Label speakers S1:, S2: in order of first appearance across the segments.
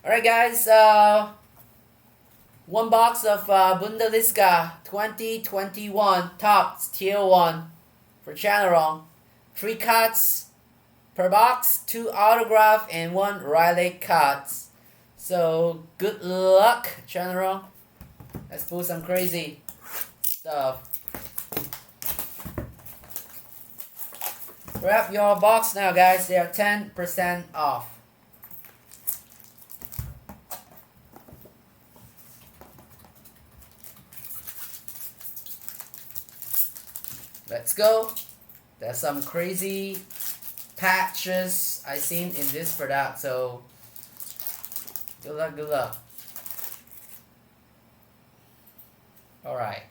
S1: Alright guys, one box of Bundesliga 2021 Tops Tier 1 for Chanarong. 3 cards per box, 2 autograph and 1 relic cards. So good luck, Chanarong. Let's pull some crazy stuff. Grab your box now guys, they are 10% off. Let's go. There's some crazy patches I seen in this product, so good luck, good luck. Alright.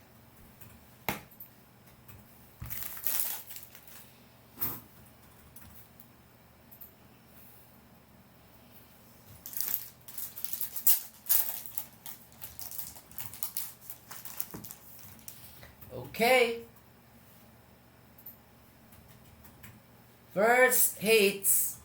S1: Okay. First hits.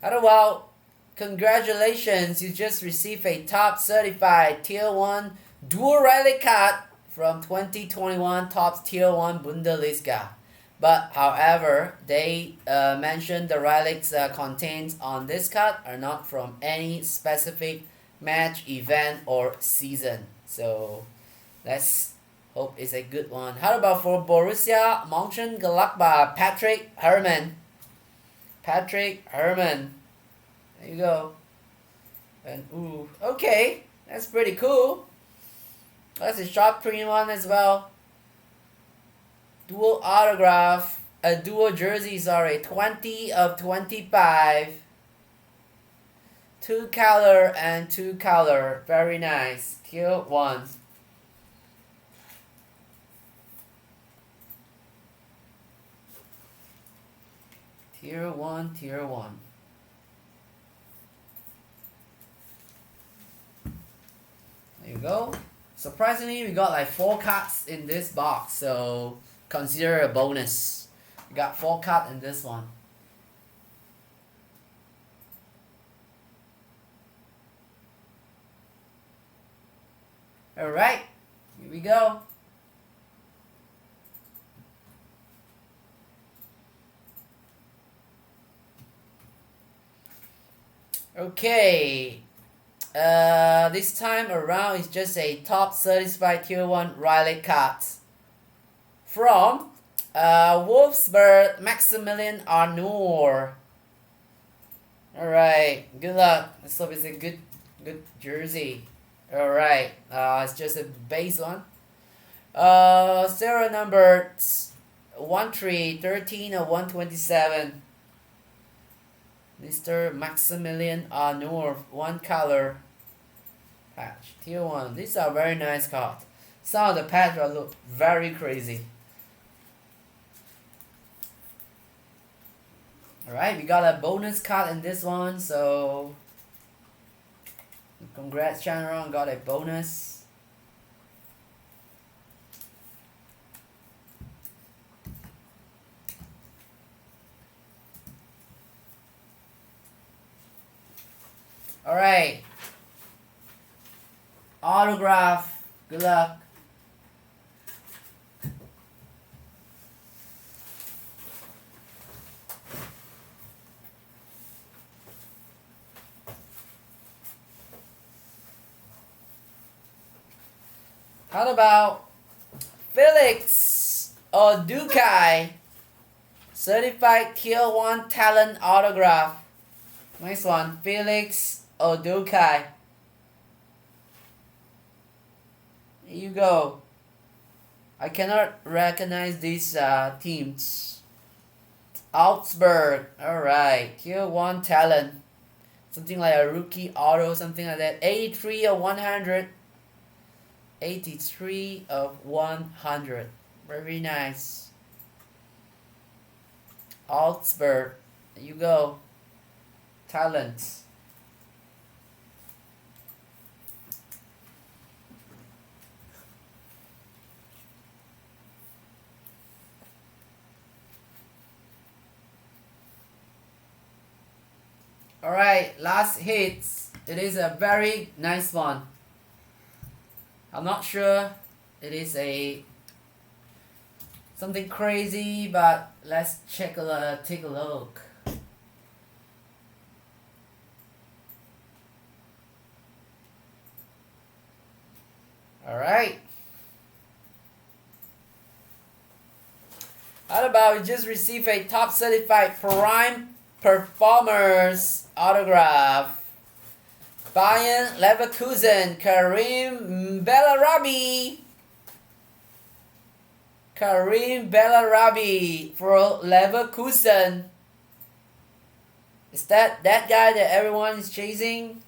S1: Well, congratulations, you just received a top certified Tier 1 dual relic card from 2021 Top Tier 1 Bundesliga. But however, they mentioned the relics contained on this card are not from any specific match, event, or season. So let's hope it's a good one. How about for Borussia Mönchengladbach, Patrick Herrmann. Patrick Herrmann. There you go. And ooh, okay, that's pretty cool. That's a short print one as well. Dual autograph, a dual jersey, sorry, 20 of 25. 2 color and 2 color, very nice. Tier 1. Tier 1, Tier 1. There you go. Surprisingly, we got like 4 cards in this box, so consider a bonus. We got 4 cards in this one. Alright, here we go. Okay, this time around it's just a top certified Tier 1 relic card from Wolfsburg, Maximilian Arnour. Alright, good luck. Let's hope it's a good jersey. Alright, it's just a base one. Serial number 13 of 127. Mr. Maximilian Arnour, 1 color patch. Tier 1. These are very nice cards. Some of the patches look very crazy. Alright, we got a bonus card in this one, so congrats Chanarong, got a bonus. Alright. Autograph. Good luck. How about Felix Odukai, certified Tier 1 talent autograph. Nice one, Felix Odukai. Here you go. I cannot recognize these teams. Augsburg, alright, Tier 1 talent. Something like a rookie auto, something like that. 83 of 100. 83 of 100. Very nice. Augsburg. There you go. Talents. Alright, last hits. It is a very nice one. I'm not sure it is something crazy, but let's take a look. Alright. How about we just receive a top certified prime performers autograph. Bayern Leverkusen, Karim Bellarabi. Karim Bellarabi for Leverkusen. Is that guy that everyone is chasing?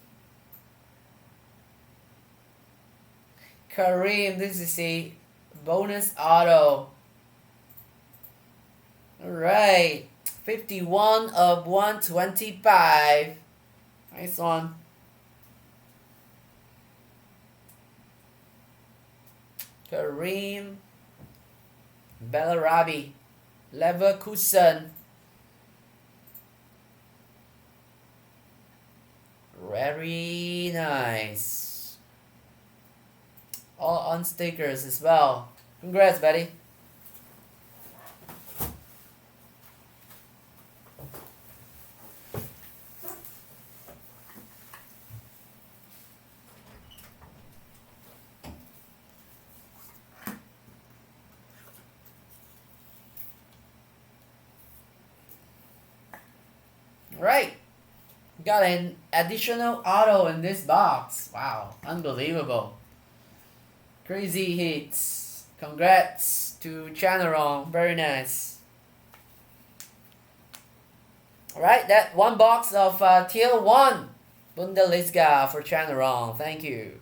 S1: Karim, this is a bonus auto. Alright, 51 of 125. Nice one. Karim Bellarabi, Leverkusen. Very nice. All on stickers as well. Congrats, buddy. Right. Got an additional auto in this box. Wow, unbelievable. Crazy hits. Congrats to Chanarong. Very nice. Alright, that one box of Tier 1 Bundesliga for Chanarong. Thank you.